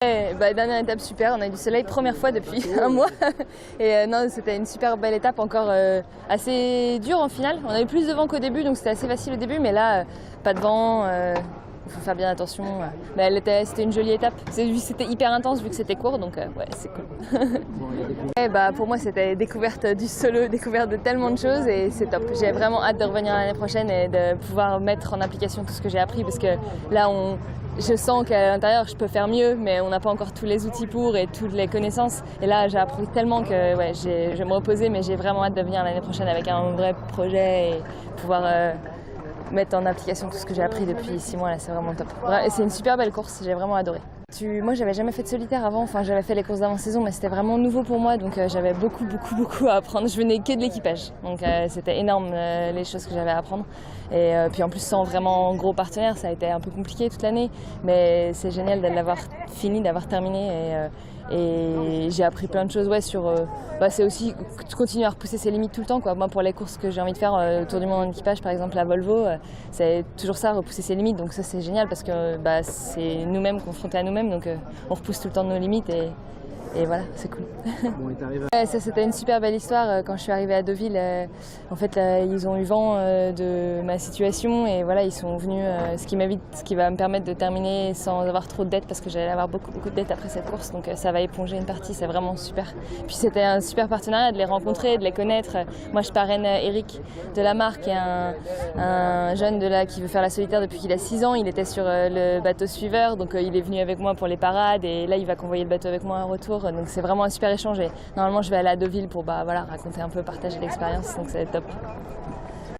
Dernière étape super, on a eu du soleil première fois depuis un mois et non, c'était une super belle étape, encore assez dure en finale. On a eu plus de vent qu'au début, donc c'était assez facile au début, mais là pas de vent, il faut faire bien attention. Mais c'était une jolie étape, c'était hyper intense vu que c'était court, donc ouais, c'est cool. Pour moi c'était découverte du solo, découverte de tellement de choses et c'est top. J'ai vraiment hâte de revenir l'année prochaine et de pouvoir mettre en application tout ce que j'ai appris, parce que là je sens qu'à l'intérieur je peux faire mieux, mais on n'a pas encore tous les outils pour et toutes les connaissances. Et là j'ai appris tellement que ouais, je vais me reposer, mais j'ai vraiment hâte de venir l'année prochaine avec un vrai projet et pouvoir mettre en application tout ce que j'ai appris depuis 6 mois. Là, c'est vraiment top. C'est une super belle course, j'ai vraiment adoré. Moi, j'avais jamais fait de solitaire avant, enfin j'avais fait les courses d'avant-saison, mais c'était vraiment nouveau pour moi, donc j'avais beaucoup à apprendre. Je venais que de l'équipage, donc c'était énorme les choses que j'avais à apprendre. Et puis en plus, sans vraiment gros partenaire, ça a été un peu compliqué toute l'année, mais c'est génial de l'avoir fini, d'avoir terminé. Et j'ai appris plein de choses, ouais, sur. C'est aussi continuer à repousser ses limites tout le temps, quoi. Moi, pour les courses que j'ai envie de faire autour du monde en équipage, par exemple la Volvo, c'est toujours ça, repousser ses limites. Donc ça, c'est génial parce que c'est nous-mêmes confrontés à nous-mêmes, donc on repousse tout le temps nos limites et voilà, c'est cool. Bon, Ça, c'était une super belle histoire. Quand je suis arrivée à Deauville, en fait, ils ont eu vent de ma situation et voilà, ils sont venus, ce qui va me permettre de terminer sans avoir trop de dettes, parce que j'allais avoir beaucoup de dettes après cette course, donc ça va éponger une partie, c'est vraiment super. Puis c'était un super partenariat de les rencontrer, de les connaître. Moi, je parraine Eric de la marque, qui est un jeune qui veut faire la solitaire depuis qu'il a 6 ans. Il était sur le bateau suiveur, donc il est venu avec moi pour les parades et là, il va convoyer le bateau avec moi en retour. Donc c'est vraiment un super échange et normalement je vais aller à Deauville pour raconter un peu, partager l'expérience, donc c'est top.